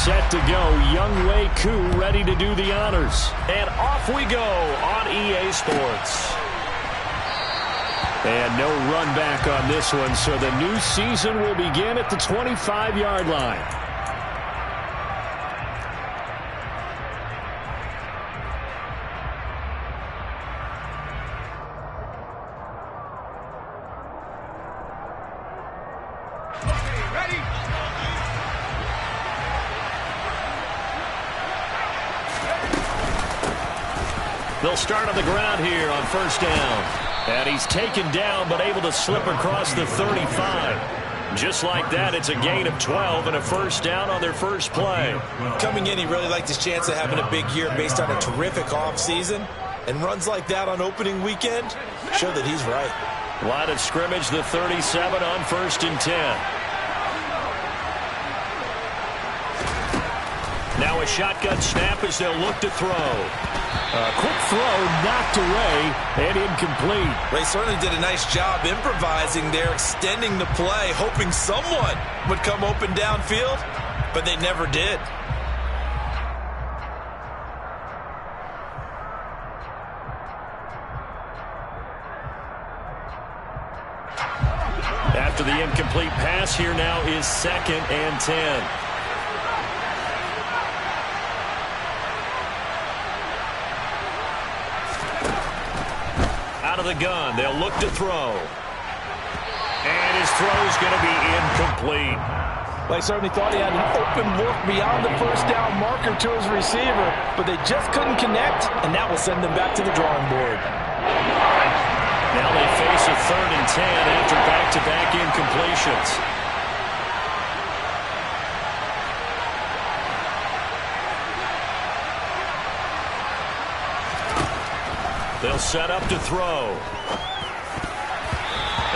set to go. Young WK1 ready to do the honors. And off we go on EA Sports. And no run back on this one, so the new season will begin at the 25-yard line. They'll start on the ground here on first down. And he's taken down but able to slip across the 35. Just like that, it's a gain of 12 and a first down on their first play. Coming in, he really liked his chance of having a big year based on a terrific offseason. And runs like that on opening weekend show that he's right. Line of scrimmage, the 37 on first and 10. Now a shotgun snap as they'll look to throw. A quick throw knocked away and incomplete. They certainly did a nice job improvising there, extending the play, hoping someone would come open downfield, but they never did. After the incomplete pass, here now is second and 10. Out of the gun, they'll look to throw. And his throw's going to be incomplete. They certainly thought he had an open look beyond the first down marker to his receiver, but they just couldn't connect, and that will send them back to the drawing board. Now they face a third and 10 after back-to-back incompletions. They'll set up to throw.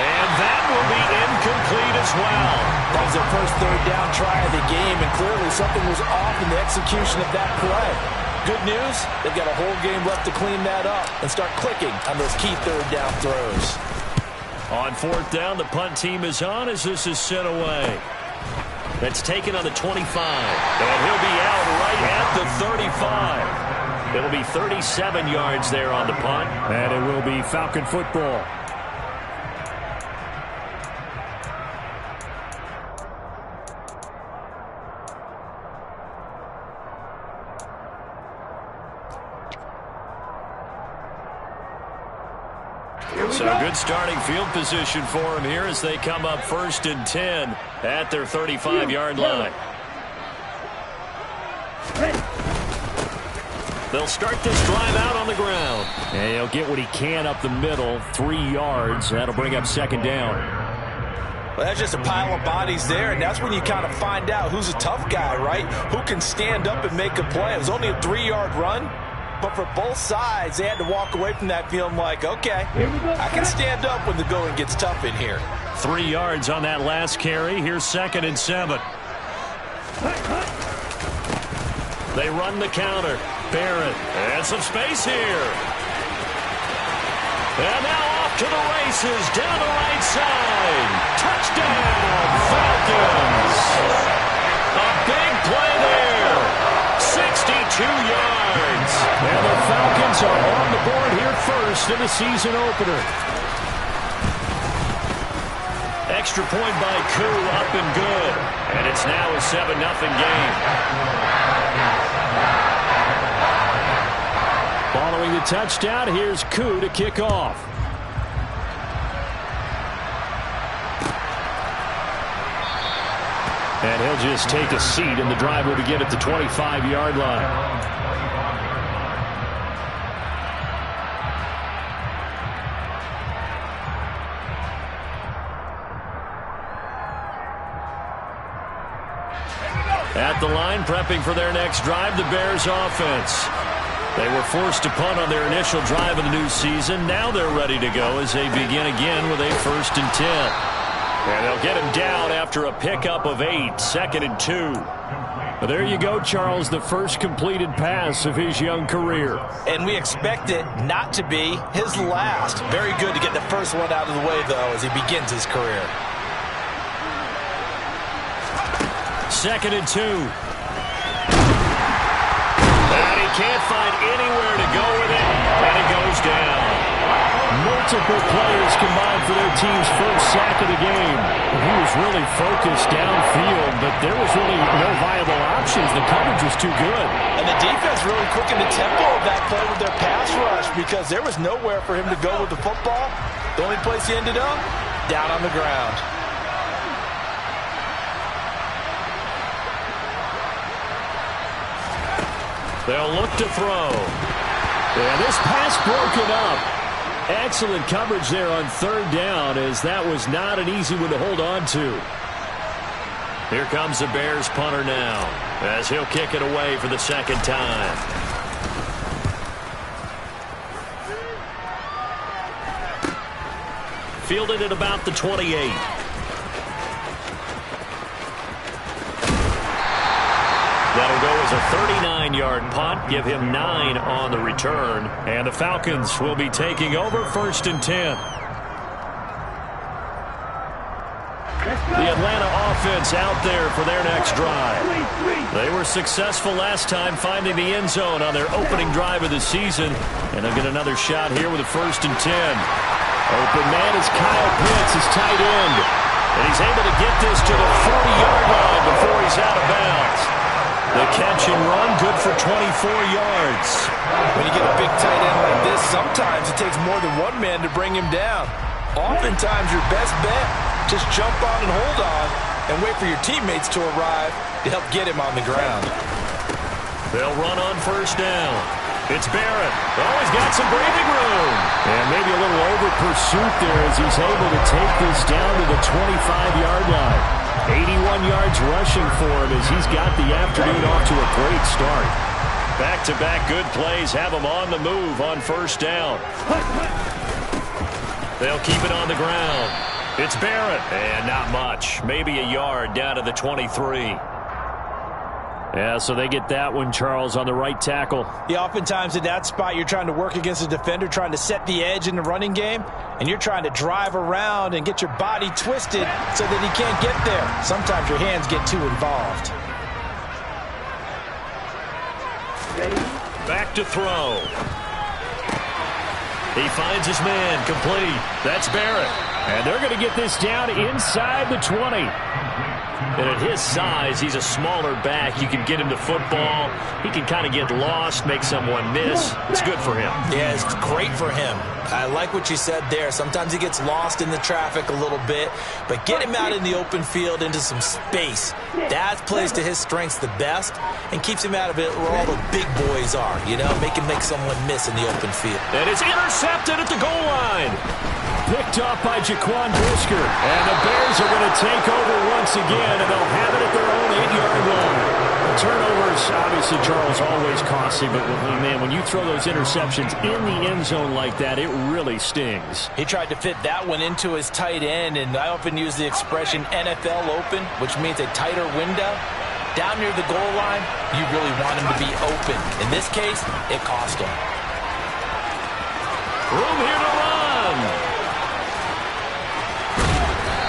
And that will be incomplete as well. That was their first third down try of the game, and clearly something was off in the execution of that play. Good news, they've got a whole game left to clean that up and start clicking on those key third down throws. On fourth down, the punt team is on as this is sent away. That's taken on the 25. And he'll be out right at the 35. It'll be 37 yards there on the punt. And it will be Falcon football. So good starting field position for him here as they come up first and 10 at their 35-yard line. They'll start this drive out on the ground. And he'll get what he can up the middle, 3 yards. That'll bring up second down. Well, that's just a pile of bodies there, and that's when you kind of find out who's a tough guy, right? Who can stand up and make a play. It was only a 3-yard run, but for both sides, they had to walk away from that feeling like, okay, I can stand up when the going gets tough in here. 3 yards on that last carry. Here's second and 7. They run the counter. Barrett, and some space here. And now off to the races, down the right side. Touchdown, Falcons. A big play there. 62 yards. And the Falcons are on the board here first in the season opener. Extra point by Koo, up and good. And it's now a 7-0 game. Following the touchdown, here's Koo to kick off. And he'll just take a seat, and the drive will begin at the 25-yard line. At the line, prepping for their next drive, the Bears offense. They were forced to punt on their initial drive of the new season. Now they're ready to go as they begin again with a first and 10. And they'll get him down after a pickup of 8, second and 2. Well, there you go, Charles, the first completed pass of his young career. And we expect it not to be his last. Very good to get the first one out of the way, though, as he begins his career. Second and 2. They can't find anywhere to go with it, and it goes down. Multiple players combined for their team's first sack of the game. He was really focused downfield, but there was really no viable options. The coverage was too good. And the defense really quickened the tempo of that play with their pass rush because there was nowhere for him to go with the football. The only place he ended up, down on the ground. They'll look to throw. And this pass broken up. Excellent coverage there on third down, as that was not an easy one to hold on to. Here comes the Bears punter now, as he'll kick it away for the second time. Fielded at about the 28. That'll go as a 39-yard punt, give him 9 on the return. And the Falcons will be taking over 1st and 10. The Atlanta offense out there for their next drive. They were successful last time finding the end zone on their opening drive of the season. And they'll get another shot here with a 1st and 10. Open man is Kyle Pitts, his tight end. And he's able to get this to the 40-yard line before he's out of bounds. The catch and run, good for 24 yards. When you get a big tight end like this, sometimes it takes more than one man to bring him down. Oftentimes, your best bet, just jump on and hold on and wait for your teammates to arrive to help get him on the ground. They'll run on 1st down. It's Barrett. Oh, he's got some breathing room. And maybe a little over pursuit there as he's able to take this down to the 25-yard line. 81 yards rushing for him as he's got the afternoon off to a great start. Back-to-back good plays have him on the move on 1st down. They'll keep it on the ground. It's Barrett. And not much. Maybe a yard down to the 23. Yeah, so they get that one, Charles, on the right tackle. Yeah, oftentimes in that spot, you're trying to work against a defender, trying to set the edge in the running game, and you're trying to drive around and get your body twisted so that he can't get there. Sometimes your hands get too involved. Back to throw. He finds his man, complete. That's Barrett. And they're going to get this down inside the 20. And at his size, he's a smaller back. You can get him to football. He can kind of get lost, make someone miss. It's good for him. Yeah, it's great for him. I like what you said there. Sometimes he gets lost in the traffic a little bit, but get him out in the open field into some space. That plays to his strengths the best and keeps him out of it where all the big boys are, you know, make someone miss in the open field. And it's intercepted at the goal line. Picked off by Jaquan Brisker. And the Bears are going to take over once again, and they'll have it at their own 8-yard line. Turnovers, obviously, Charles, always costly, but, man, when you throw those interceptions in the end zone like that, it really stings. He tried to fit that one into his tight end, and I often use the expression NFL open, which means a tighter window. Down near the goal line, you really want him to be open. In this case, it cost him. Room here to run.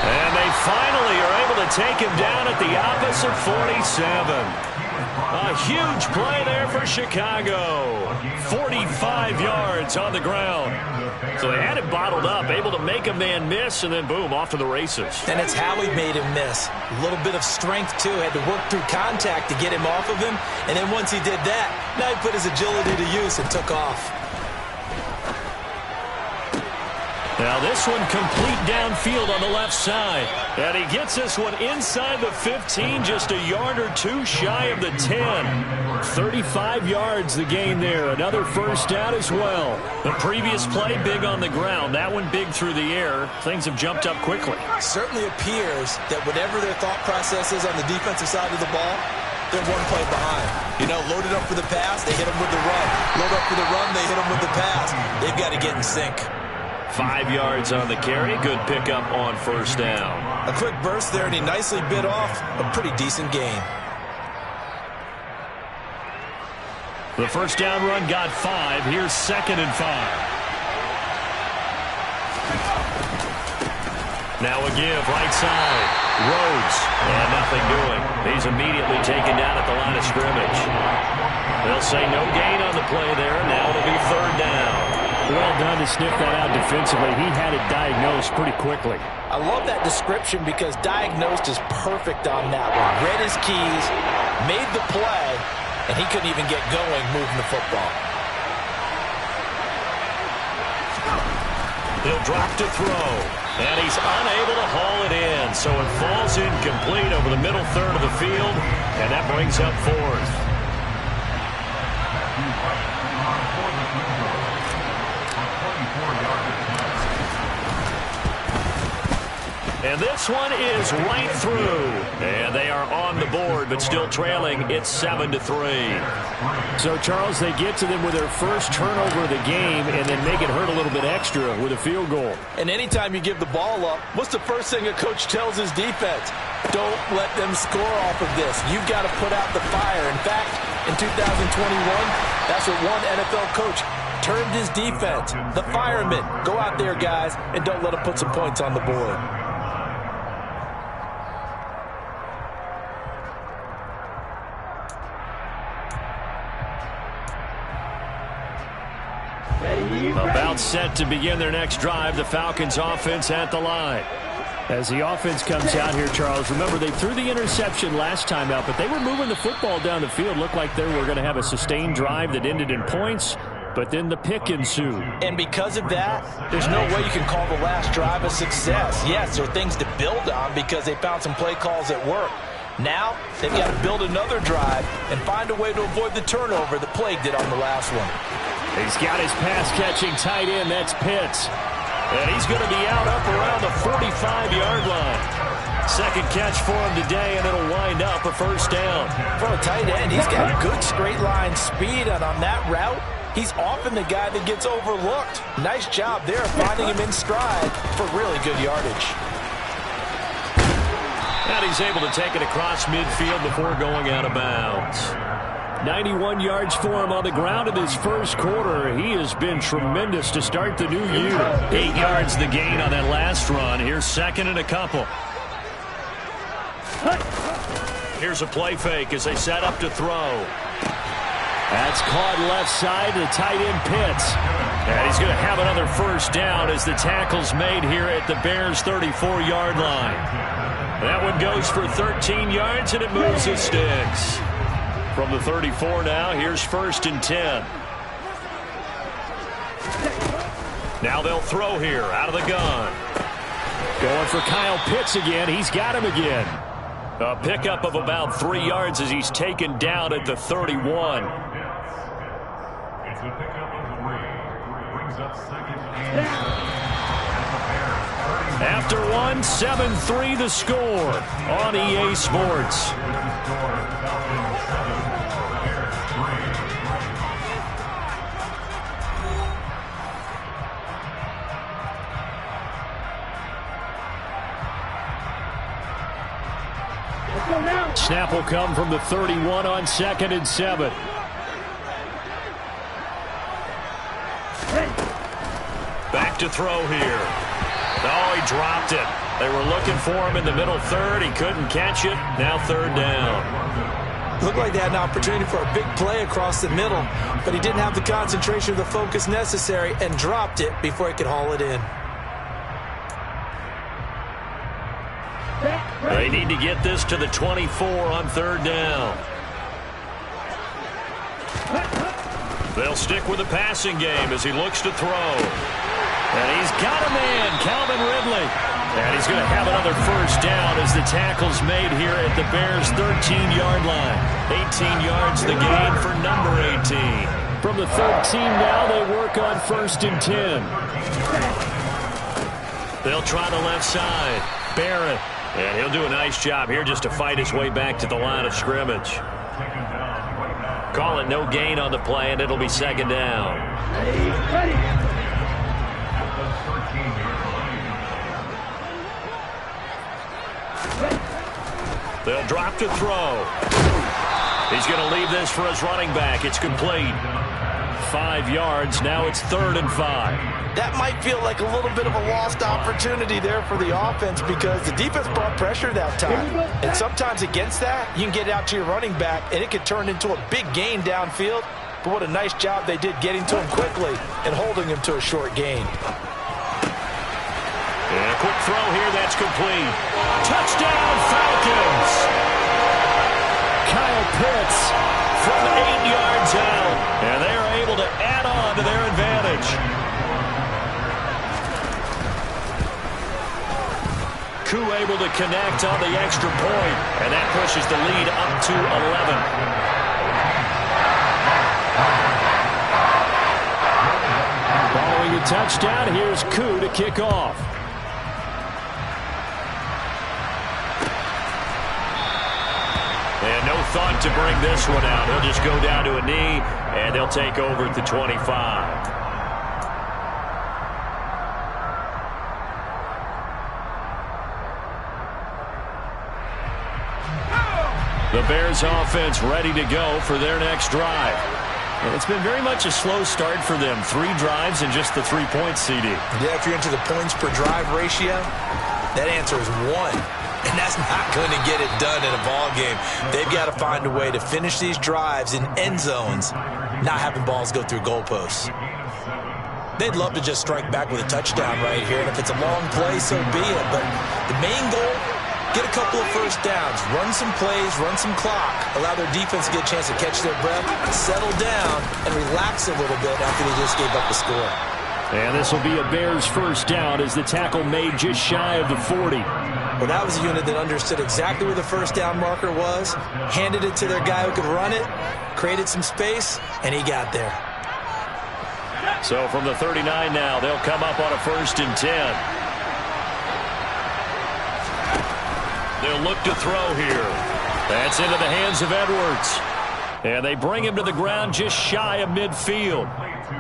And they finally are able to take him down at the opposite 47. A huge play there for Chicago. 45 yards on the ground. So they had it bottled up, able to make a man miss, and then boom, off to the races. And it's how he made him miss. A little bit of strength, too. Had to work through contact to get him off of him. And then once he did that, now he put his agility to use and took off. Now this one complete downfield on the left side. And he gets this one inside the 15, just a yard or two shy of the 10. 35 yards the gain there. Another first down as well. The previous play big on the ground. That one big through the air. Things have jumped up quickly. Certainly appears that whatever their thought process is on the defensive side of the ball, they're one play behind. You know, loaded up for the pass, they hit them with the run. Load up for the run, they hit them with the pass. They've got to get in sync. 5 yards on the carry. Good pickup on first down. A quick burst there, and he nicely bit off a pretty decent gain. The first down run got 5. Here's 2nd and 5. Now a give, right side. Rhodes, and nothing doing. He's immediately taken down at the line of scrimmage. They'll say no gain on the play there. Now it'll be third down. Well done to sniff that out defensively. He had it diagnosed pretty quickly. I love that description because diagnosed is perfect on that one. Read his keys, made the play, and he couldn't even get going moving the football. He'll drop to throw, and he's unable to haul it in. So it falls incomplete over the middle third of the field, and that brings up fourth. And this one is right through. And they are on the board, but still trailing. It's 7-3. So, Charles, they get to them with their first turnover of the game and then make it hurt a little bit extra with a field goal. And anytime you give the ball up, what's the first thing a coach tells his defense? Don't let them score off of this. You've got to put out the fire. In fact, in 2021, that's what one NFL coach termed his defense. The firemen. Go out there, guys, and don't let them put some points on the board. About set to begin their next drive, the Falcons offense at the line. As the offense comes out here, Charles, remember they threw the interception last time out, but they were moving the football down the field. Looked like they were going to have a sustained drive that ended in points, but then the pick ensued. And because of that, there's no way you can call the last drive a success. Yes, there are things to build on because they found some play calls that work. Now, they've got to build another drive and find a way to avoid the turnover that plagued it on the last one. He's got his pass-catching tight end. That's Pitts. And he's going to be out up around the 45-yard line. Second catch for him today, and it'll wind up a first down. For a tight end, he's got good straight-line speed, and on that route, he's often the guy that gets overlooked. Nice job there finding him in stride for really good yardage. And he's able to take it across midfield before going out of bounds. 91 yards for him on the ground in his first quarter. He has been tremendous to start the new year. 8 yards the gain on that last run. Here's second and a couple. Here's a play fake as they set up to throw. That's caught left side to tight end Pitts. And he's going to have another first down as the tackle's made here at the Bears' 34-yard line. That one goes for 13 yards, and it moves the sticks. From the 34 now, here's first and 10. Now they'll throw here out of the gun. Going for Kyle Pitts again. He's got him again. A pickup of about 3 yards as he's taken down at the 31. It's a pickup of 3. Brings up second and after one, 7-3 the score on EA Sports. Snap will come from the 31 on 2nd and 7. Back to throw here. Oh, he dropped it. They were looking for him in the middle third. He couldn't catch it. Now third down. Looked like they had an opportunity for a big play across the middle, but he didn't have the concentration or the focus necessary and dropped it before he could haul it in. They need to get this to the 24 on third down. They'll stick with the passing game as he looks to throw. And he's got a man, Calvin Ridley. And he's going to have another first down as the tackle's made here at the Bears' 13-yard line. 18 yards the gain for number 18. From the 13 now, they work on first and 10. They'll try the left side. Barrett. And he'll do a nice job here just to fight his way back to the line of scrimmage. Call it no gain on the play, and it'll be second down. They'll drop to throw. He's going to leave this for his running back. It's complete. 5 yards. Now it's 3rd and 5. That might feel like a little bit of a lost opportunity there for the offense because the defense brought pressure that time. And sometimes against that, you can get out to your running back, and it could turn into a big gain downfield. But what a nice job they did getting to him quickly and holding him to a short gain. And a quick throw here, that's complete. Touchdown, Falcons! Kyle Pitts from 8 yards out. And they are able to add on to their advantage. Koo able to connect on the extra point. And that pushes the lead up to 11. Following a touchdown, here's Koo to kick off. And no thought to bring this one out. He'll just go down to a knee, and they'll take over at the 25. The Bears offense ready to go for their next drive. And it's been very much a slow start for them. 3 drives and just the 3 points, CD. Yeah, if you're into the points per drive ratio, that answer is 1. And that's not going to get it done in a ball game. They've got to find a way to finish these drives in end zones, not having balls go through goalposts. They'd love to just strike back with a touchdown right here, and if it's a long play, so be it. But the main goal, get a couple of first downs, run some plays, run some clock, allow their defense to get a chance to catch their breath, settle down, and relax a little bit after they just gave up the score. And this will be a Bears first down as the tackle made just shy of the 40. Well, that was a unit that understood exactly where the first down marker was, handed it to their guy who could run it, created some space, and he got there. So from the 39 now, they'll come up on a 1st and 10. They'll look to throw here. That's into the hands of Edwards. And they bring him to the ground just shy of midfield.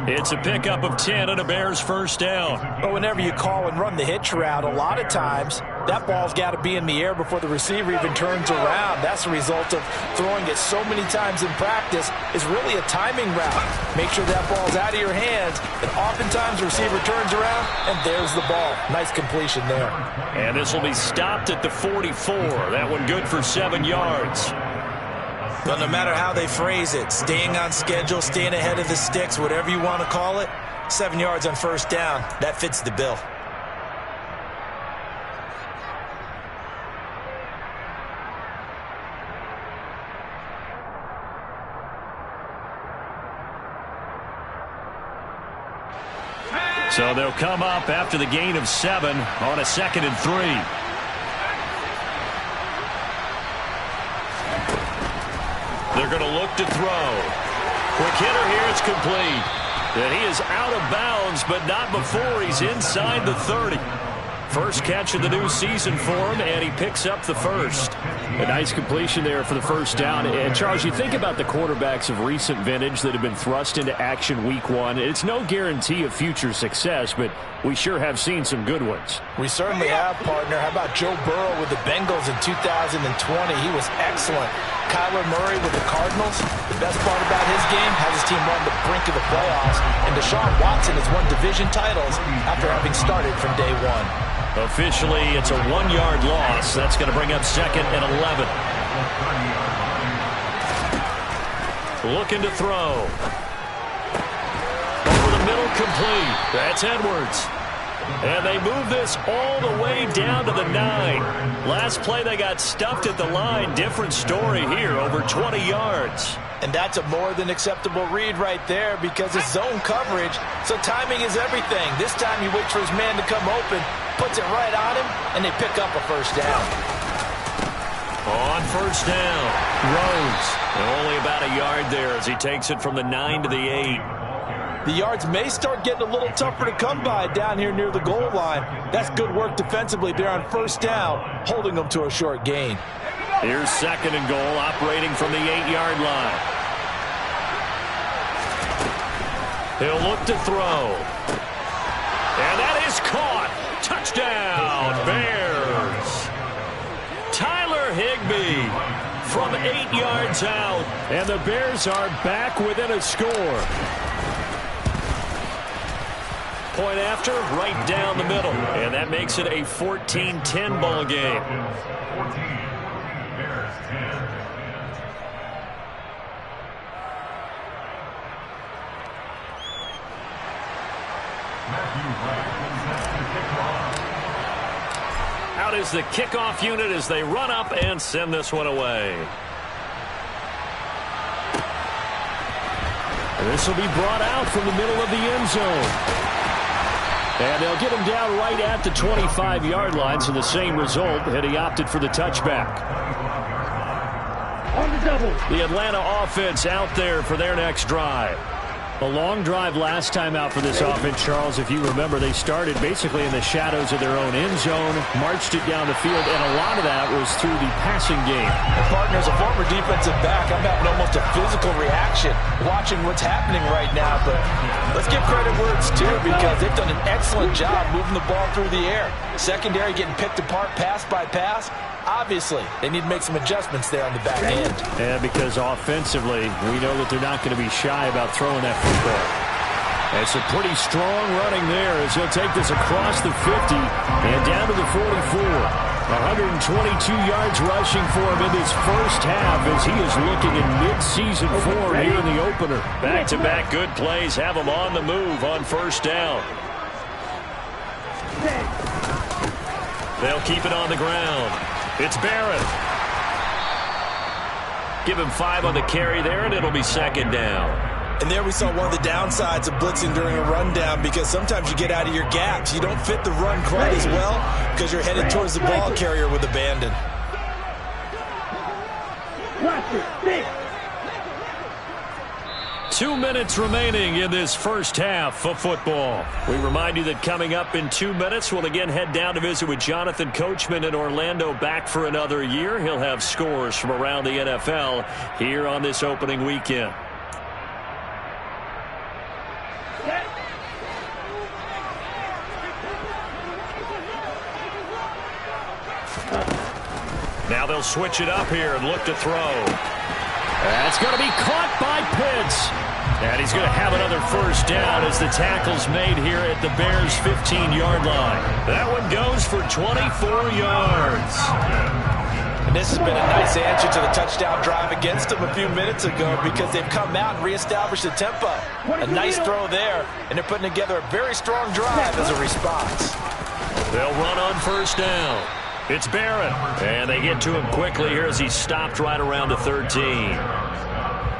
It's a pickup of 10 and a Bears first down. But whenever you call and run the hitch route, a lot of times that ball's got to be in the air before the receiver even turns around. That's the result of throwing it so many times in practice is really a timing route. Make sure that ball's out of your hands, and oftentimes the receiver turns around, and there's the ball. Nice completion there. And this will be stopped at the 44. That one good for 7 yards. But no matter how they phrase it, staying on schedule, staying ahead of the sticks, whatever you want to call it, 7 yards on first down, that fits the bill. So they'll come up after the gain of 7 on a 2nd and 3. They're going to look to throw. Quick hitter here, it's complete. And he is out of bounds, but not before he's inside the 30. First catch of the new season for him, and he picks up the first. A nice completion there for the first down. And, Charles, you think about the quarterbacks of recent vintage that have been thrust into action week 1. It's no guarantee of future success, but we sure have seen some good ones. We certainly have, partner. How about Joe Burrow with the Bengals in 2020? He was excellent. Kyler Murray with the Cardinals. The best part about his game has his team run the brink of the playoffs. And Deshaun Watson has won division titles after having started from day 1. Officially, it's a 1-yard loss. That's going to bring up 2nd and 11. Looking to throw. Over the middle, complete. That's Edwards. And they move this all the way down to the 9. Last play, they got stuffed at the line. Different story here, over 20 yards. And that's a more than acceptable read right there because it's zone coverage, so timing is everything. This time he waits for his man to come open, puts it right on him, and they pick up a first down. On first down, Rhodes. And only about a yard there as he takes it from the 9 to the 8. The yards may start getting a little tougher to come by down here near the goal line. That's good work defensively there on first down, holding them to a short gain. Here's 2nd and goal, operating from the 8-yard line. He'll look to throw. And that is caught. Touchdown, Bears. Tyler Higbee from 8 yards out. And the Bears are back within a score. point after, right down the middle. And that makes it a 14-10 ball game. 14, Bears 10. Out is the kickoff unit as they run up and send this one away. And this will be brought out from the middle of the end zone. And they'll get him down right at the 25-yard line, so the same result had he opted for the touchback. On the double. The Atlanta offense out there for their next drive. A long drive last time out for this offense, Charles. If you remember, they started basically in the shadows of their own end zone, marched it down the field, and a lot of that was through the passing game. And partner, as a former defensive back, I'm having almost a physical reaction watching what's happening right now. But let's give credit where it's due, because they've done an excellent job moving the ball through the air. Secondary getting picked apart pass by pass. Obviously, they need to make some adjustments there on the back end. And because offensively, we know that they're not going to be shy about throwing that football. And it's a pretty strong running there as he'll take this across the 50 and down to the 44. 122 yards rushing for him in this first half as he is looking in mid-season form here in the opener. Back-to-back good plays have him on the move on first down. They'll keep it on the ground. It's Barrett. Give him 5 on the carry there, and it'll be second down. And there we saw one of the downsides of blitzing during a rundown, because sometimes you get out of your gaps. You don't fit the run quite as well because you're headed towards the ball carrier with abandon. Watch it. 6. 2 minutes remaining in this first half of football. We remind you that coming up in 2 minutes, we'll again head down to visit with Jonathan Coachman in Orlando, back for another year. He'll have scores from around the NFL here on this opening weekend. Now they'll switch it up here and look to throw. That's going to be caught by Pitts. And he's going to have another first down as the tackle's made here at the Bears' 15-yard line. That one goes for 24 yards. And this has been a nice answer to the touchdown drive against them a few minutes ago, because they've come out and reestablished the tempo. A nice throw there, and they're putting together a very strong drive as a response. They'll run on first down. It's Barrett. And they get to him quickly here as he's stopped right around the 13.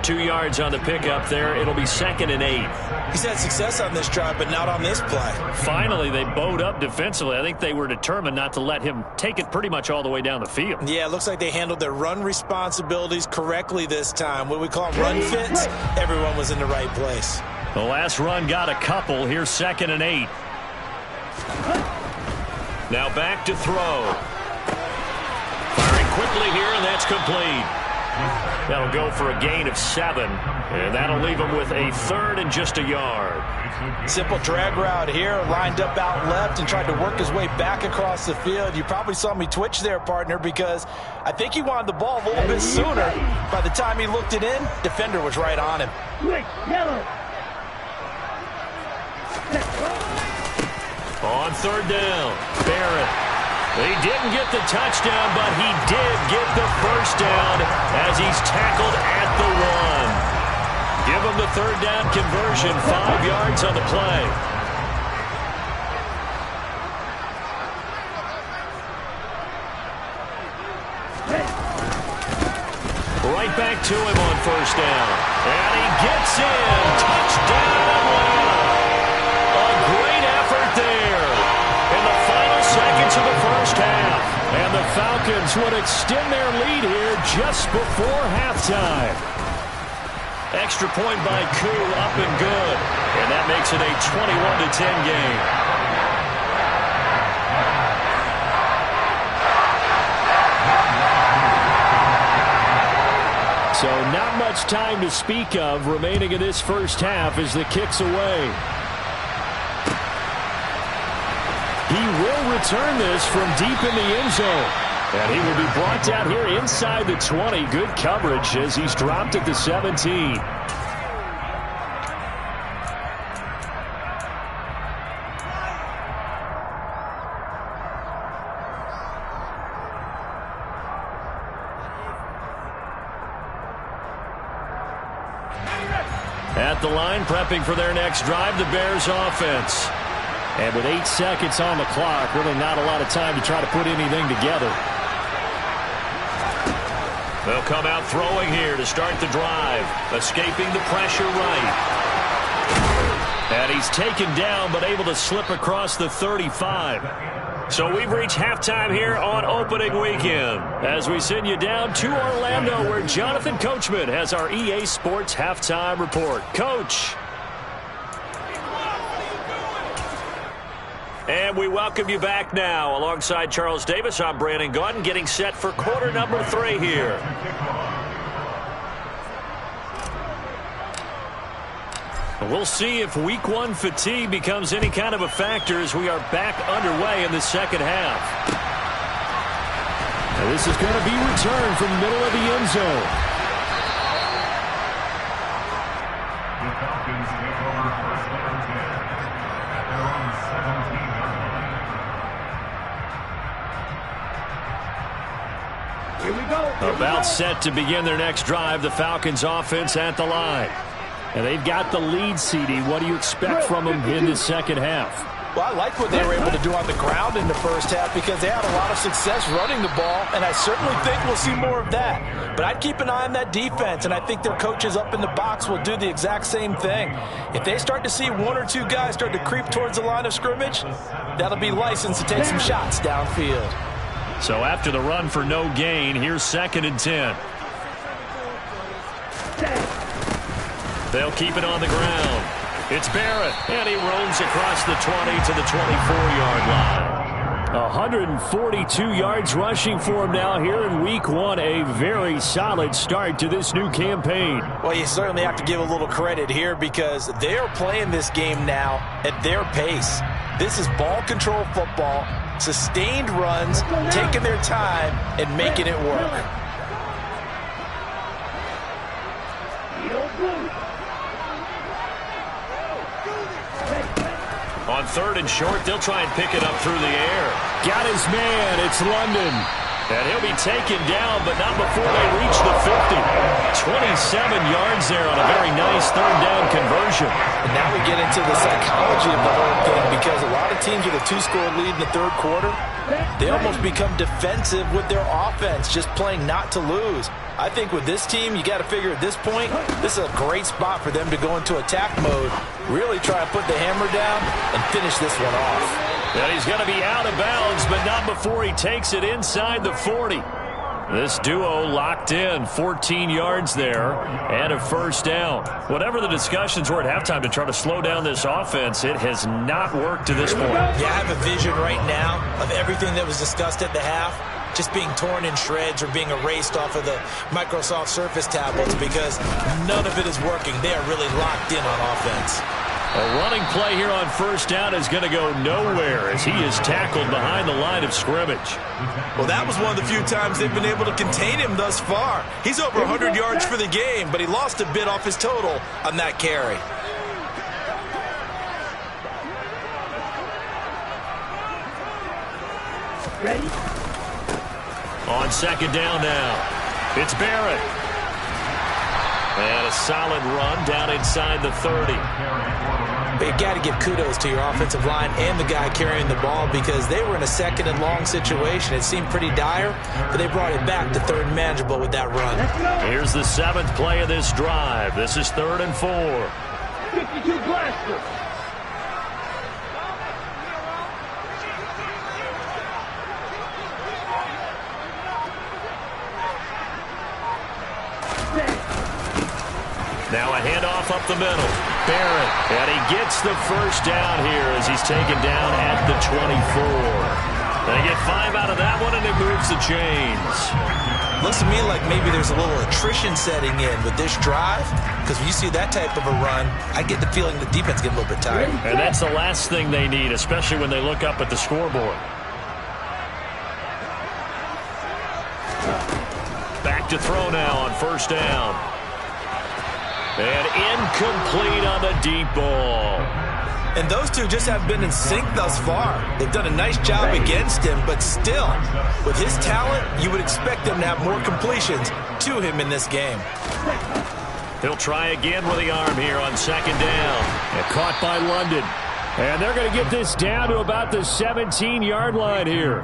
2 yards on the pickup there. It'll be 2nd and 8. He's had success on this drive, but not on this play. Finally, they bowed up defensively. I think they were determined not to let him take it pretty much all the way down the field. Yeah, it looks like they handled their run responsibilities correctly this time. What we call run fits, everyone was in the right place. The last run got a couple. Here's 2nd and 8. Now back to throw. Firing quickly here, and that's complete. That'll go for a gain of 7, and that'll leave him with a 3rd and just a yard. Simple drag route here, lined up out left and tried to work his way back across the field. You probably saw me twitch there, partner, because I think he wanted the ball a little bit sooner. By the time he looked it in, defender was right on him. Switch. Yellow. On 3rd down, Barrett. He didn't get the touchdown, but he did get the first down as he's tackled at the 1. Give him the 3rd down conversion, 5 yards on the play. Right back to him on first down. And he gets in. Touchdown, Atlanta. A great effort there in the final seconds of the first half. And the Falcons would extend their lead here just before halftime. Extra point by Koo, up and good. And that makes it a 21-10 game. So not much time to speak of remaining in this first half as the kick's away. He will return this from deep in the end zone. And he will be brought down here inside the 20. Good coverage as he's dropped at the 17. At the line, prepping for their next drive, the Bears offense. And with 8 seconds on the clock, really not a lot of time to try to put anything together. They'll come out throwing here to start the drive. Escaping the pressure right. And he's taken down but able to slip across the 35. So we've reached halftime here on opening weekend as we send you down to Orlando where Jonathan Coachman has our EA Sports halftime report. Coach. And we welcome you back now. Alongside Charles Davis, I'm Brandon Gaudin getting set for quarter number 3 here. We'll see if week 1 fatigue becomes any kind of a factor as we are back underway in the second half. Now this is going to be returned from the middle of the end zone. The Falcons take over first down 10 at their own 17-yard line. Here we go. About set to begin their next drive, the Falcons offense at the line. And they've got the lead, CD. What do you expect from them in the second half? Well, I like what they were able to do on the ground in the first half because they had a lot of success running the ball, and I certainly think we'll see more of that. But I'd keep an eye on that defense, and I think their coaches up in the box will do the exact same thing. If they start to see 1 or 2 guys start to creep towards the line of scrimmage, that'll be licensed to take some shots downfield. So after the run for no gain, here's 2nd and 10. They'll keep it on the ground. It's Barrett, and he roams across the 20 to the 24-yard line. 142 yards rushing for him now here in week 1. A very solid start to this new campaign. Well, you certainly have to give a little credit here because they are playing this game now at their pace. This is ball control football, sustained runs, taking their time, and making it work. On 3rd and short, they'll try and pick it up through the air. Got his man. It's London. And he'll be taken down, but not before they reach the 50. 27 yards there on a very nice 3rd down conversion. And now we get into the psychology of the whole thing because a lot of teams with a 2-score lead in the 3rd quarter, they almost become defensive with their offense, just playing not to lose. I think with this team, you got to figure at this point, this is a great spot for them to go into attack mode, really try and put the hammer down and finish this one off. And he's going to be out of bounds, but not before he takes it inside the 40. This duo locked in, 14 yards there, and a 1st down. Whatever the discussions were at halftime to try to slow down this offense, it has not worked to this point. Yeah, I have a vision right now of everything that was discussed at the half just being torn in shreds or being erased off of the Microsoft Surface tablets because none of it is working. They are really locked in on offense. A running play here on 1st down is going to go nowhere as he is tackled behind the line of scrimmage. Well, that was one of the few times they've been able to contain him thus far. He's over 100 yards for the game, but he lost a bit off his total on that carry. Ready? On 2nd down now, it's Barrett. And a solid run down inside the 30. But you got to give kudos to your offensive line and the guy carrying the ball because they were in a 2nd and long situation. It seemed pretty dire, but they brought it back to 3rd and manageable with that run. Here's the 7th play of this drive. This is 3rd and 4. 52 blaster. Now a handoff up the middle. Barrett, and he gets the 1st down here as he's taken down at the 24. They get 5 out of that one, and it moves the chains. Looks to me like maybe there's a little attrition setting in with this drive because when you see that type of a run, I get the feeling the defense get a little bit tired. And that's the last thing they need, especially when they look up at the scoreboard. Back to throw now on 1st down. And incomplete on the deep ball. And those two just have been in sync thus far. They've done a nice job against him, but still, with his talent, you would expect them to have more completions to him in this game. He'll try again with the arm here on second down. And caught by London. And they're going to get this down to about the 17-yard line here.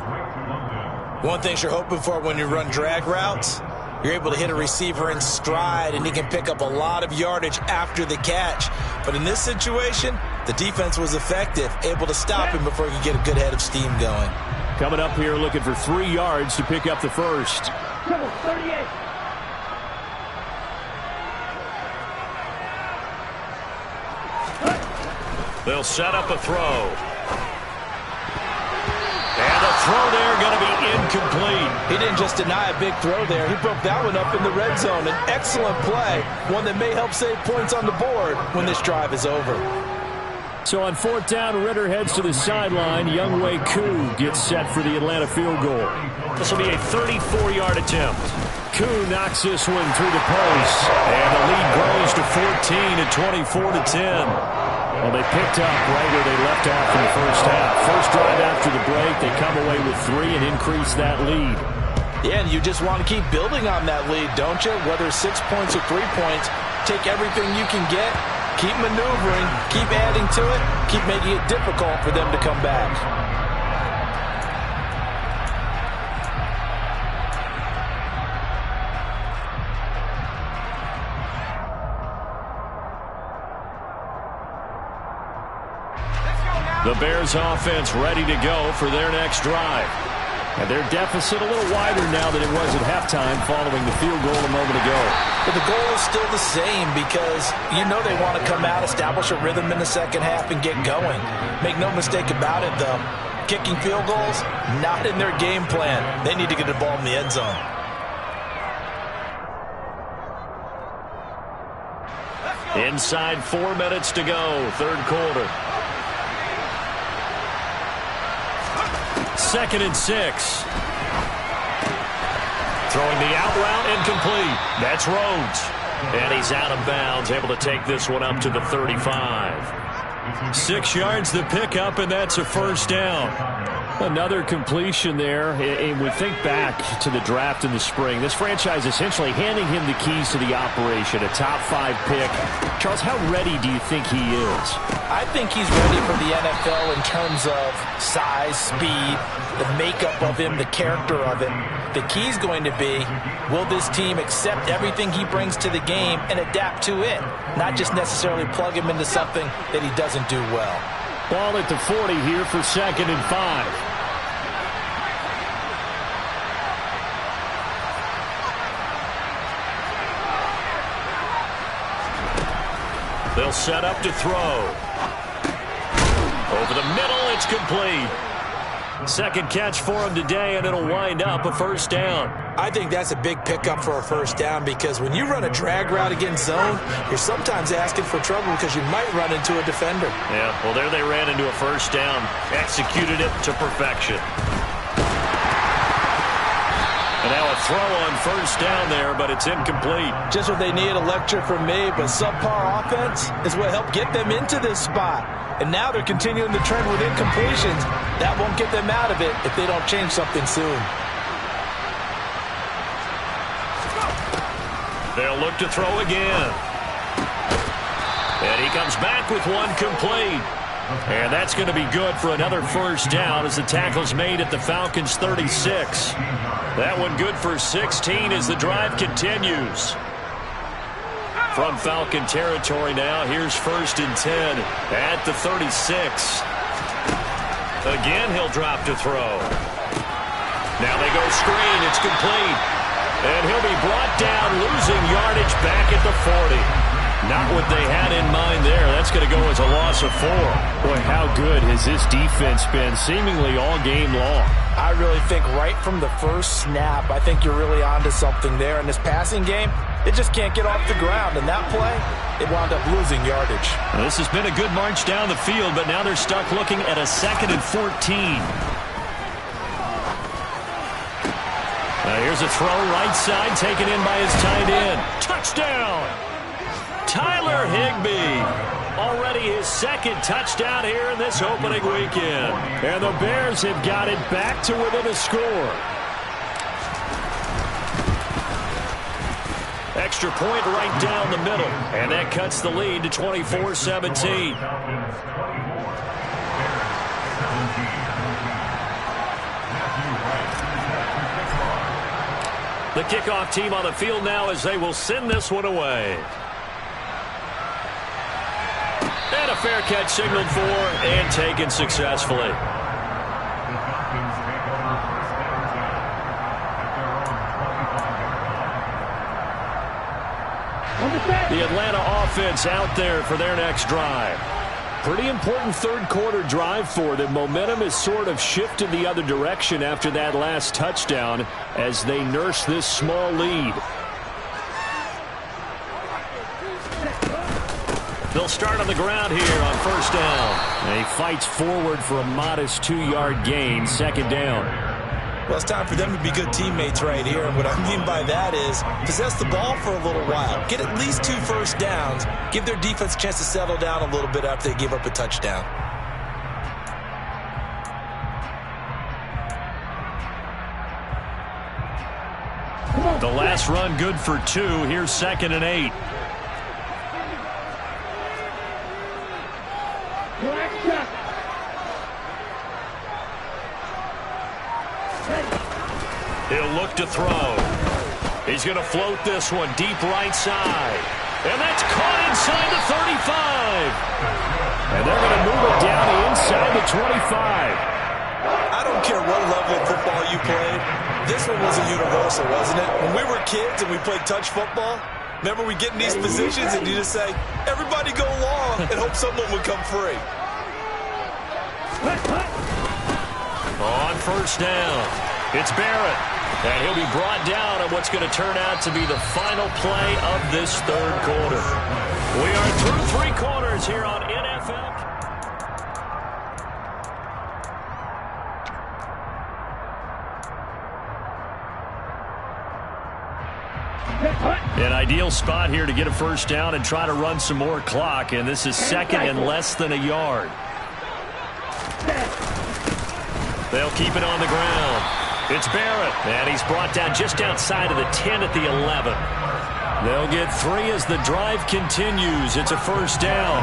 One thing you're hoping for when you run drag routes, you're able to hit a receiver in stride, and he can pick up a lot of yardage after the catch. But in this situation, the defense was effective, able to stop him before he could get a good head of steam going. Coming up here looking for 3 yards to pick up the first. Come on, 38. They'll set up a throw. And the throw there going to be incomplete. He didn't just deny a big throw there. He broke that one up in the red zone. An excellent play, one that may help save points on the board when this drive is over. So on 4th down, Ritter heads to the sideline. WK1 gets set for the Atlanta field goal. This will be a 34-yard attempt. Koo knocks this one through the post. And the lead grows to 14 at 24-10. Well, they picked up right where they left off in the first half. First drive after the break, they come away with 3 and increase that lead. Yeah, and you just want to keep building on that lead, don't you? Whether 6 points or 3 points, take everything you can get, keep maneuvering, keep adding to it, keep making it difficult for them to come back. The Bears offense ready to go for their next drive. And their deficit a little wider now than it was at halftime following the field goal a moment ago. But the goal is still the same because you know they want to come out, establish a rhythm in the second half, and get going. Make no mistake about it, though. Kicking field goals, not in their game plan. They need to get the ball in the end zone. Inside 4 minutes to go, third quarter. 2nd and 6. Throwing the out route, incomplete. That's Rhodes. And he's out of bounds, able to take this one up to the 35. 6 yards the pickup, and that's a first down. Another completion there. And we think back to the draft in the spring. This franchise essentially handing him the keys to the operation, a top 5 pick. Charles, how ready do you think he is? I think he's ready for the NFL in terms of size, speed, the makeup of him, the character of him. The key's going to be, will this team accept everything he brings to the game and adapt to it, not just necessarily plug him into something that he doesn't do well. Ball at the 40 here for 2nd and 5. They'll set up to throw. Over the middle, it's complete. Second catch for him today, and it'll wind up a first down. I think that's a big pickup for a first down because when you run a drag route against zone, you're sometimes asking for trouble because you might run into a defender. Yeah, well, there they ran into a first down. Executed it to perfection. And now a throw on first down there, but it's incomplete. Just what they need, a lecture from me, but subpar offense is what helped get them into this spot. And now they're continuing the trend with incompletions. That won't get them out of it if they don't change something soon. They'll look to throw again. And he comes back with one complete. And that's going to be good for another first down as the tackle's made at the Falcons' 36. That one good for 16 as the drive continues. From Falcon territory now, here's 1st and 10 at the 36. Again, he'll drop to throw. Now they go screen. It's complete. And he'll be brought down, losing yardage back at the 40. Not what they had in mind there. That's going to go as a loss of 4. Boy, how good has this defense been seemingly all game long? I really think right from the first snap, I think you're really onto something there. In this passing game, it just can't get off the ground. And that play, it wound up losing yardage. Well, this has been a good march down the field, but now they're stuck looking at a 2nd and 14. Here's a throw right side, taken in by his tight end. Touchdown! Tyler Higbee. Already his 2nd touchdown here in this opening weekend. And the Bears have got it back to within a score. Extra point right down the middle. And that cuts the lead to 24-17. The kickoff team on the field now as they will send this one away. And a fair catch signaled for and taken successfully. The Atlanta offense out there for their next drive. Pretty important third quarter drive for them. Momentum has sort of shifted the other direction after that last touchdown as they nurse this small lead. They'll start on the ground here on first down. He fights forward for a modest 2-yard gain, second down. Well, it's time for them to be good teammates right here. And what I mean by that is possess the ball for a little while. Get at least 2 first downs. Give their defense a chance to settle down a little bit after they give up a touchdown. The last run good for 2. Here's 2nd and 8. He'll look to throw. He's going to float this one deep right side. And that's caught inside the 35. And they're going to move it down inside the 25. I don't care what level of football you played. This one was a universal, wasn't it? When we were kids and we played touch football, remember we get in these positions and you just say, everybody go long and hope someone would come free. On first down, it's Barrett. And he'll be brought down on what's going to turn out to be the final play of this third quarter. We are through 3 quarters here on NFL. An ideal spot here to get a first down and try to run some more clock. And this is 2nd and less than a yard. They'll keep it on the ground. It's Barrett, and he's brought down just outside of the 10 at the 11. They'll get 3 as the drive continues. It's a first down.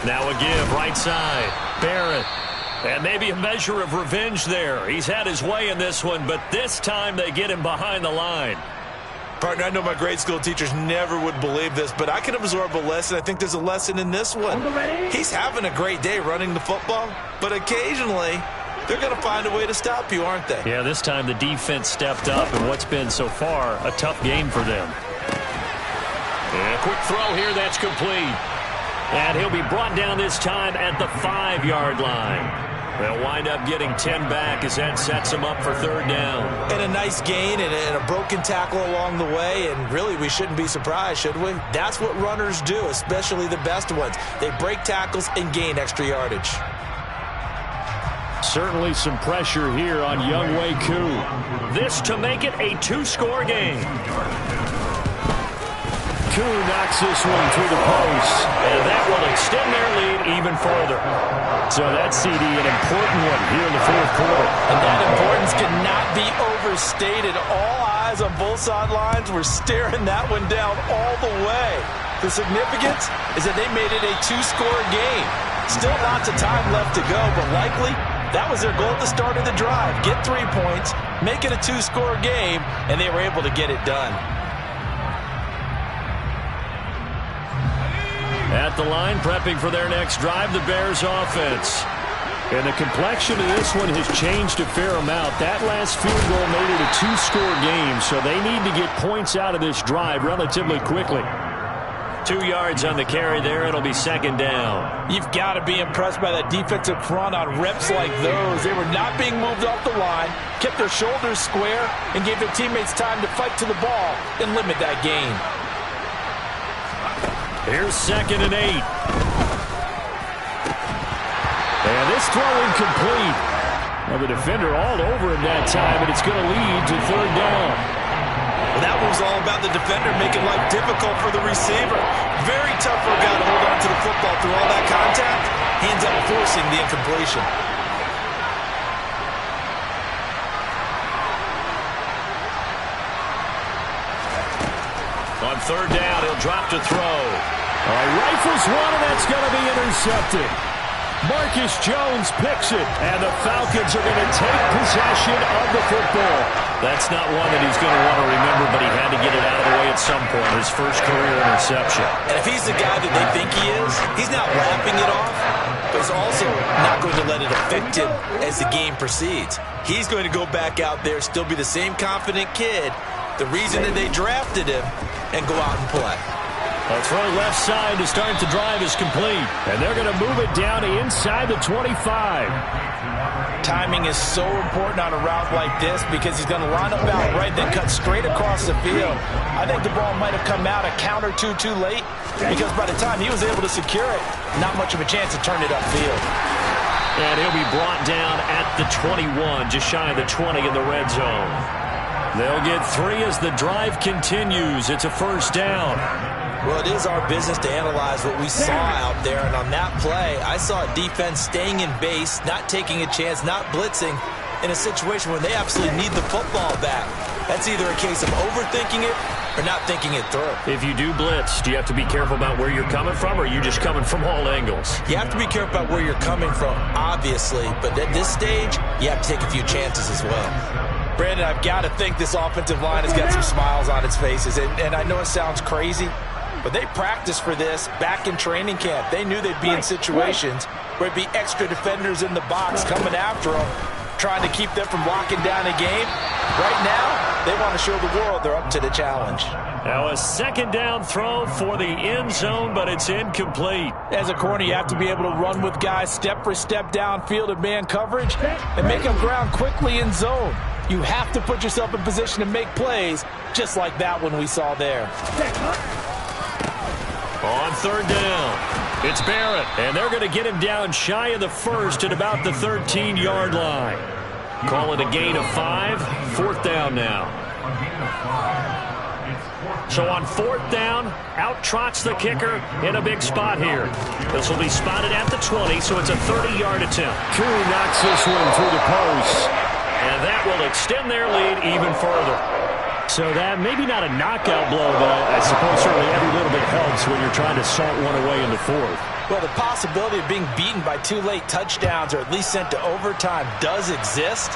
Now a give, right side. Barrett. And maybe a measure of revenge there. He's had his way in this one, but this time they get him behind the line. Partner, I know my grade school teachers never would believe this, but I can absorb a lesson. I think there's a lesson in this one. He's having a great day running the football, but occasionally they're going to find a way to stop you, aren't they? Yeah, this time the defense stepped up in what's been so far a tough game for them. And a quick throw here, that's complete. And he'll be brought down this time at the 5-yard line. They'll wind up getting 10 back as that sets them up for third down. And a nice gain and a broken tackle along the way, and really we shouldn't be surprised, should we? That's what runners do, especially the best ones. They break tackles and gain extra yardage. Certainly some pressure here on young WK1. This to make it a 2-score game. Koo knocks this one through the post, and that will extend their lead even further. So that CD, an important one here in the fourth quarter. And that importance cannot be overstated. All eyes on both sidelines were staring that one down all the way. The significance is that they made it a 2-score game. Still lots of time left to go, but likely that was their goal at the start of the drive. Get 3 points, make it a 2-score game, and they were able to get it done. At the line, prepping for their next drive, the Bears offense. And the complexion of this one has changed a fair amount. That last field goal made it a 2-score game, so they need to get points out of this drive relatively quickly. 2 yards on the carry there. It'll be second down. You've got to be impressed by that defensive front on reps like those. They were not being moved off the line, kept their shoulders square, and gave their teammates time to fight to the ball and limit that gain. Here's 2nd and 8. And this throw incomplete. Well, the defender all over him that time, and it's going to lead to third down. Well, that one was all about the defender making life difficult for the receiver. Very tough for a guy to hold on to the football through all that contact. He ends up forcing the incompletion. third down, he'll drop to throw. Rifles one, and that's going to be intercepted. Marcus Jones picks it, and the Falcons are going to take possession of the football. That's not one that he's going to want to remember, but he had to get it out of the way at some point. His first career interception. And if he's the guy that they think he is, he's not laughing it off, but he's also not going to let it affect him as the game proceeds. He's going to go back out there, still be the same confident kid, the reason that they drafted him, and go out and play. A throw left side to start the drive is complete. And they're going to move it down to inside the 25. Timing is so important on a route like this because he's going to line up out right, then cut straight across the field. I think the ball might have come out a count or two too late because by the time he was able to secure it, not much of a chance to turn it upfield. And he'll be brought down at the 21, just shy of the 20 in the red zone. They'll get 3 as the drive continues. It's a first down. Well, it is our business to analyze what we saw out there, and on that play, I saw a defense staying in base, not taking a chance, not blitzing, in a situation where they absolutely need the football back. That's either a case of overthinking it or not thinking it through. If you do blitz, do you have to be careful about where you're coming from, or are you just coming from all angles? You have to be careful about where you're coming from, obviously, but at this stage, you have to take a few chances as well. Brandon, I've got to think this offensive line has got some smiles on its faces, and I know it sounds crazy, but they practiced for this back in training camp. They knew they'd be in situations where it'd be extra defenders in the box coming after them, trying to keep them from locking down a game. Right now, they want to show the world they're up to the challenge. Now a second down throw for the end zone, but it's incomplete. As a corner, you have to be able to run with guys step for step downfield in man coverage and make them ground quickly in zone. You have to put yourself in position to make plays, just like that one we saw there. On third down, it's Barrett, and they're going to get him down shy of the first at about the 13-yard line. Call it a gain of 5, fourth down now. So on fourth down, out trots the kicker in a big spot here. This will be spotted at the 20, so it's a 30-yard attempt. Curry knocks this one through the post. And that will extend their lead even further. So that maybe not a knockout blow, but I suppose certainly every little bit helps when you're trying to salt one away in the fourth. Well, the possibility of being beaten by 2 late touchdowns or at least sent to overtime does exist.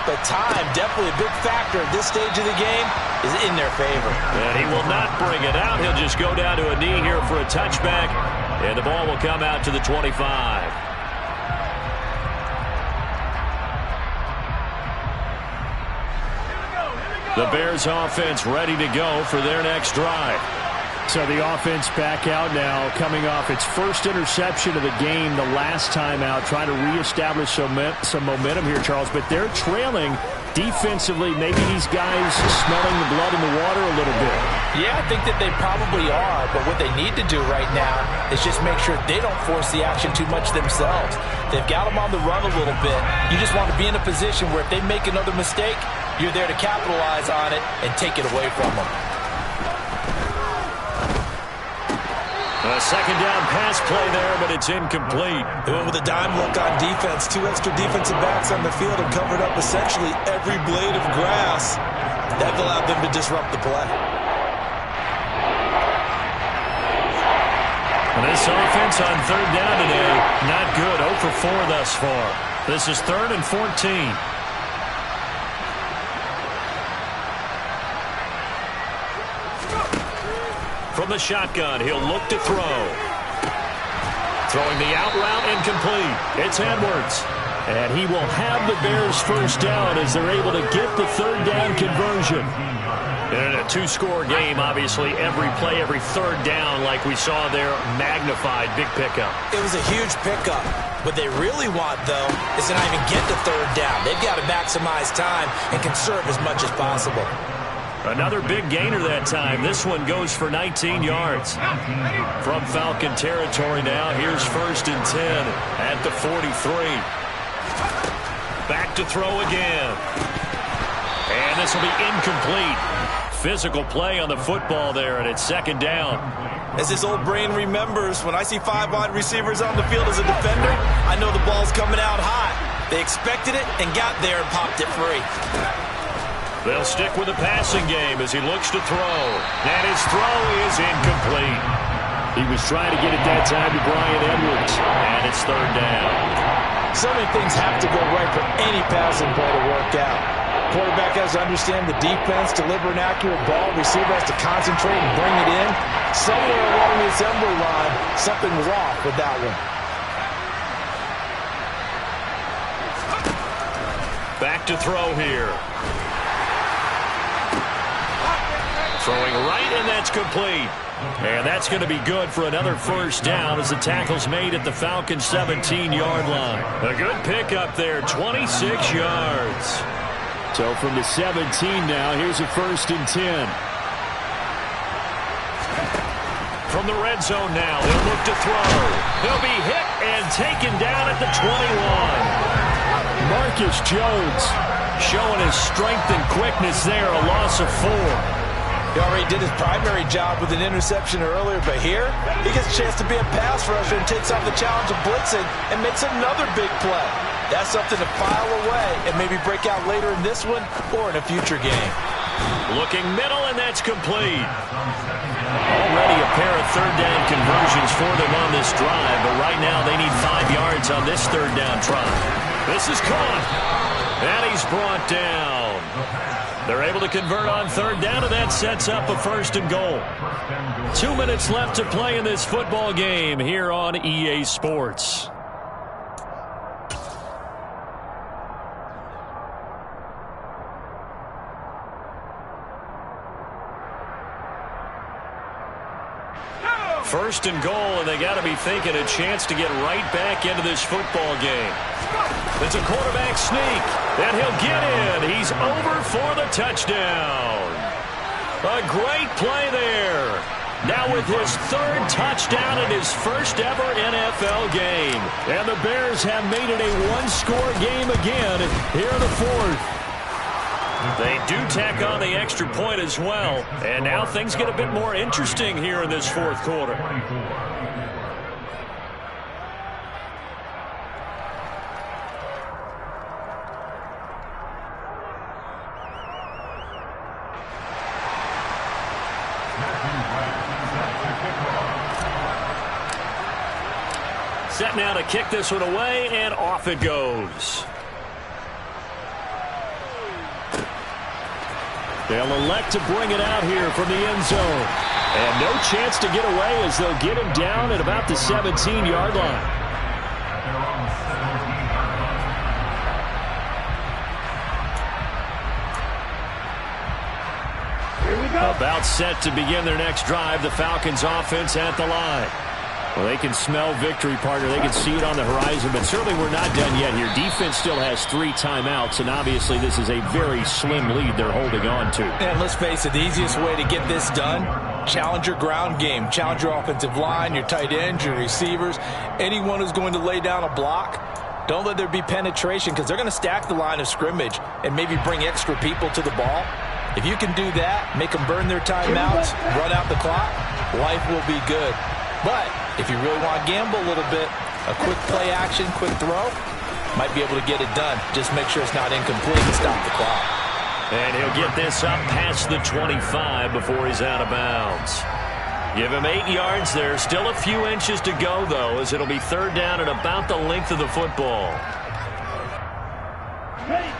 But time, definitely a big factor at this stage of the game, is in their favor. And he will not bring it out. He'll just go down to a knee here for a touchback. And the ball will come out to the 25. The Bears offense ready to go for their next drive. So the offense back out now, coming off its first interception of the game the last time out, trying to reestablish some momentum here, Charles. But they're trailing defensively. Maybe these guys smelling the blood in the water a little bit. Yeah, I think that they probably are. But what they need to do right now is just make sure they don't force the action too much themselves. They've got them on the run a little bit. You just want to be in a position where if they make another mistake, you're there to capitalize on it and take it away from them. A second down pass play there, but it's incomplete. They went with a dime look on defense. 2 extra defensive backs on the field and covered up essentially every blade of grass. That allowed them to disrupt the play. And this offense on third down today, not good. 0 for 4 thus far. This is 3rd and 14. From the shotgun, he'll look to throw. Throwing the out route incomplete. It's Edwards. And he will have the Bears first down as they're able to get the third down conversion. In a 2-score game, obviously, every play, every third down, like we saw there, magnified. Big pickup. It was a huge pickup. What they really want, though, is to not even get the third down. They've got to maximize time and conserve as much as possible. Another big gainer that time. This one goes for 19 yards. From Falcon territory now, here's 1st and 10 at the 43. Back to throw again. And this will be incomplete. Physical play on the football there, and it's 2nd down. As this old brain remembers, when I see 5 wide receivers on the field as a defender, I know the ball's coming out hot. They expected it and got there and popped it free. They'll stick with the passing game as he looks to throw. And his throw is incomplete. He was trying to get it that time to Bryan Edwards. And it's third down. So many things have to go right for any passing play to work out. Quarterback has to understand the defense, deliver an accurate ball. Receiver has to concentrate and bring it in. Somewhere along the assembly line, something was off with that one. Back to throw here. Throwing right, and that's complete. And that's going to be good for another first down as the tackle's made at the Falcons' 17-yard line. A good pickup there, 26 yards. So from the 17 now, here's a 1st and 10. From the red zone now, they'll look to throw. He'll be hit and taken down at the 21. Marcus Jones showing his strength and quickness there, a loss of 4. He already did his primary job with an interception earlier, but here he gets a chance to be a pass rusher and takes on the challenge of blitzing and makes another big play. That's something to file away and maybe break out later in this one or in a future game. Looking middle, and that's complete. Already a pair of third down conversions for them on this drive, but right now they need 5 yards on this third down try. This is caught, and he's brought down. They're able to convert on third down, and that sets up a 1st and goal. 2 minutes left to play in this football game here on EA Sports. First and goal, and they got to be thinking a chance to get right back into this football game. It's a quarterback sneak, and he'll get in. He's over for the touchdown. A great play there. Now with his 3rd touchdown in his first ever NFL game. And the Bears have made it a one-score game again here in the 4th. They do tack on the extra point as well. And now things get a bit more interesting here in this 4th quarter. Set now to kick this one away, and off it goes. They'll elect to bring it out here from the end zone. And no chance to get away as they'll get him down at about the 17-yard line. Here we go. About set to begin their next drive, the Falcons offense at the line. Well, they can smell victory, partner. They can see it on the horizon, but certainly we're not done yet here. Defense still has 3 timeouts, and obviously this is a very slim lead they're holding on to. And let's face it, the easiest way to get this done, challenge your ground game. Challenge your offensive line, your tight ends, your receivers, anyone who's going to lay down a block. Don't let there be penetration because they're going to stack the line of scrimmage and maybe bring extra people to the ball. If you can do that, make them burn their timeouts, run out the clock, life will be good. But if you really want to gamble a little bit, a quick play action, quick throw, might be able to get it done. Just make sure it's not incomplete and stop the clock. And he'll get this up past the 25 before he's out of bounds. Give him 8 yards there. Still a few inches to go, though, as it'll be third down at about the length of the football. Ready.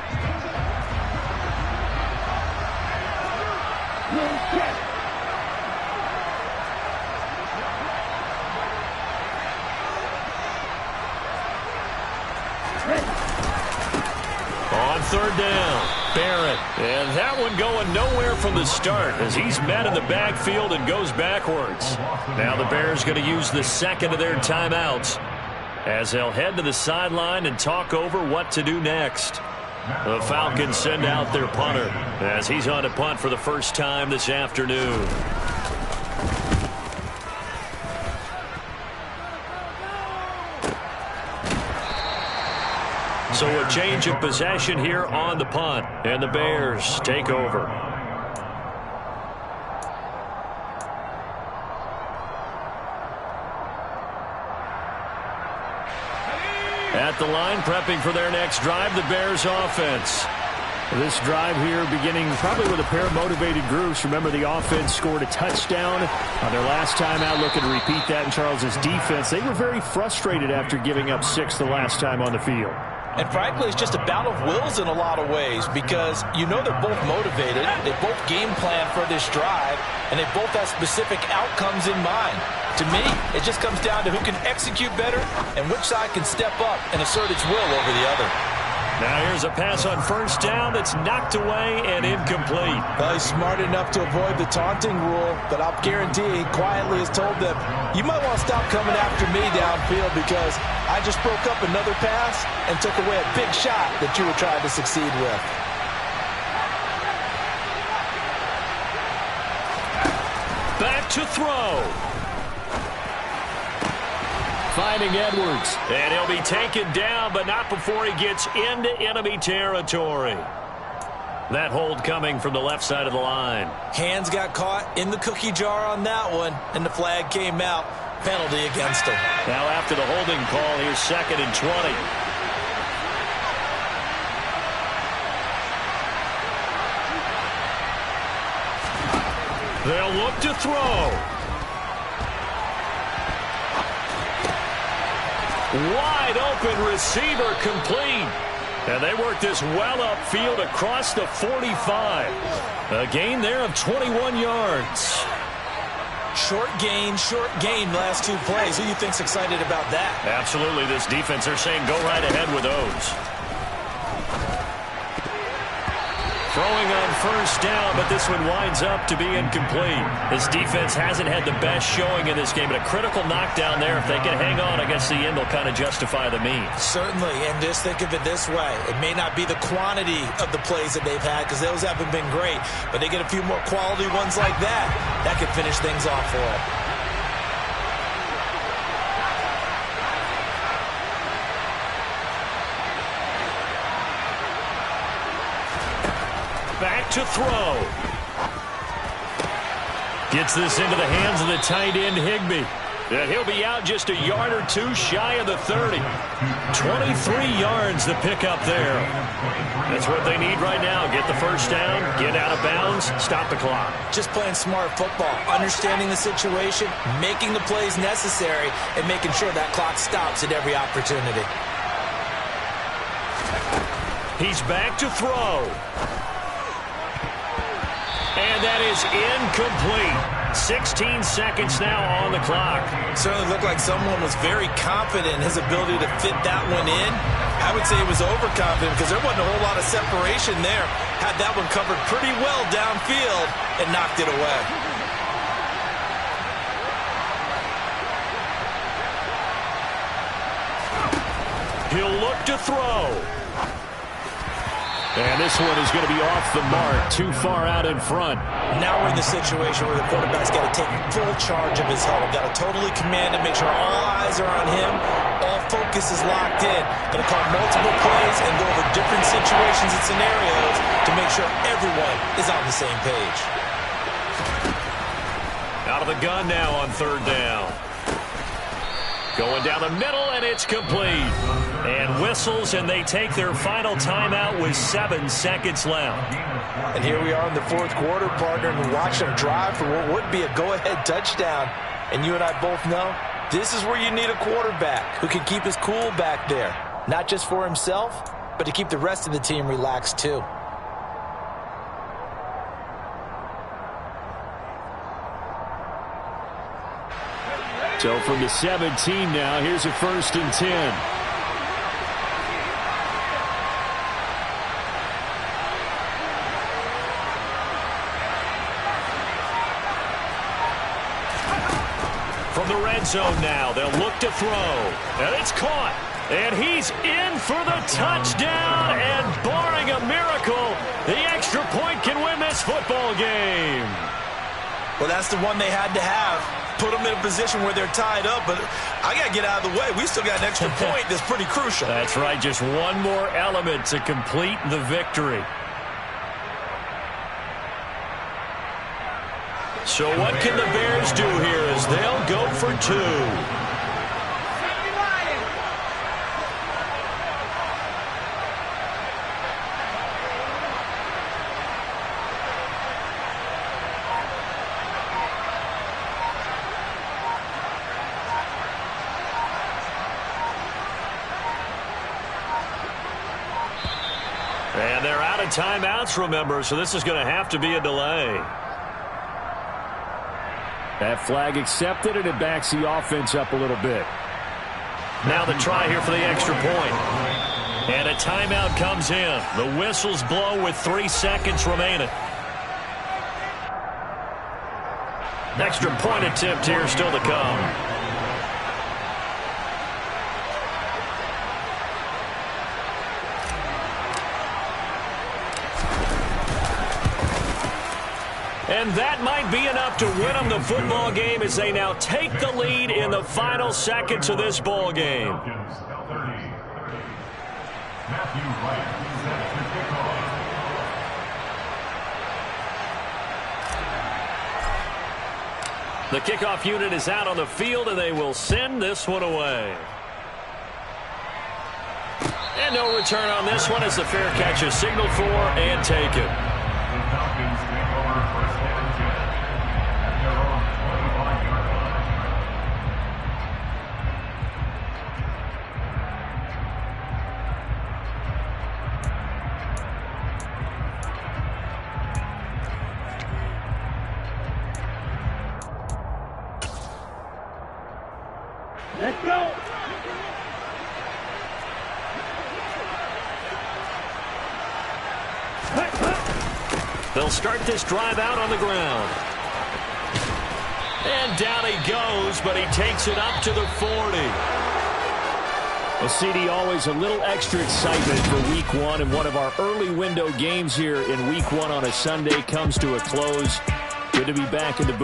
On third down, Barrett. And that one going nowhere from the start as he's met in the backfield and goes backwards. Now the Bears going to use the second of their timeouts as they'll head to the sideline and talk over what to do next. The Falcons send out their punter as he's on to punt for the first time this afternoon. So a change of possession here on the punt, and the Bears take over. At the line, prepping for their next drive, the Bears offense. This drive here beginning probably with a pair of motivated groups. Remember, the offense scored a touchdown on their last time out, looking to repeat that in Charles's defense. They were very frustrated after giving up 6 the last time on the field. And frankly, it's just a battle of wills in a lot of ways because you know they're both motivated, they both game plan for this drive, and they both have specific outcomes in mind. To me, it just comes down to who can execute better and which side can step up and assert its will over the other. Now here's a pass on first down that's knocked away and incomplete. Well, he's smart enough to avoid the taunting rule, but I'll guarantee he quietly has told them, you might want to stop coming after me downfield because I just broke up another pass and took away a big shot that you were trying to succeed with. Back to throw. Finding Edwards. And he'll be taken down, but not before he gets into enemy territory. That hold coming from the left side of the line. Hands got caught in the cookie jar on that one, and the flag came out. Penalty against him. Now after the holding call, here's 2nd and 20. They'll look to throw. Wide open receiver complete. And they work this well upfield across the 45. A gain there of 21 yards. Short gain last 2 plays. Who do you think's excited about that? Absolutely. This defense, they're saying go right ahead with those. Throwing on first down, but this one winds up to be incomplete. This defense hasn't had the best showing in this game, but a critical knockdown there. If they can hang on, I guess the end will kind of justify the means. Certainly, and just think of it this way. It may not be the quantity of the plays that they've had because those haven't been great, but they get a few more quality ones like that. That could finish things off for them. Back to throw. Gets this into the hands of the tight end, Higbee. And he'll be out just a yard or two shy of the 30. 23 yards to pick up there. That's what they need right now. Get the first down, get out of bounds, stop the clock. Just playing smart football, understanding the situation, making the plays necessary, and making sure that clock stops at every opportunity. He's back to throw. And that is incomplete. 16 seconds now on the clock. Certainly looked like someone was very confident in his ability to fit that one in. I would say he was overconfident because there wasn't a whole lot of separation there. Had that one covered pretty well downfield and knocked it away. He'll look to throw. And this one is going to be off the mark, too far out in front. Now we're in the situation where the quarterback's got to take full charge of his huddle. Got to totally command it, make sure all eyes are on him. All focus is locked in. Going to call multiple plays and go over different situations and scenarios to make sure everyone is on the same page. Out of the gun now on 3rd down. Going down the middle, and it's complete. And whistles, and they take their final timeout with 7 seconds left. And here we are in the 4th quarter, partner, and watch them drive for what would be a go-ahead touchdown. And you and I both know this is where you need a quarterback who can keep his cool back there. Not just for himself, but to keep the rest of the team relaxed too. So from the 17 now, here's a 1st and 10. From the red zone now, they'll look to throw. And it's caught. And he's in for the touchdown. And barring a miracle, the extra point can win this football game. Well, that's the one they had to have. Put them in a position where they're tied up, but I got to get out of the way. We still got an extra point that's pretty crucial. That's right, just one more element to complete the victory. So what can the Bears do here as they'll go for 2? And they're out of timeouts, remember, so this is going to have to be a delay. That flag accepted, and it backs the offense up a little bit. Now the try here for the extra point. And a timeout comes in. The whistles blow with 3 seconds remaining. Extra point attempt here still to come. And that might be enough to win them the football game as they now take the lead in the final seconds of this ball game. The kickoff unit is out on the field, and they will send this one away. And no return on this one as the fair catch is signaled for and taken. The Falcons take over first and 10 at their own 25-yard line. Let's go. They'll start this drive out on the ground. And down he goes, but he takes it up to the 40. Well, CD, always a little extra excitement for Week 1, and one of our early window games here in Week 1 on a Sunday comes to a close. Good to be back in the booth.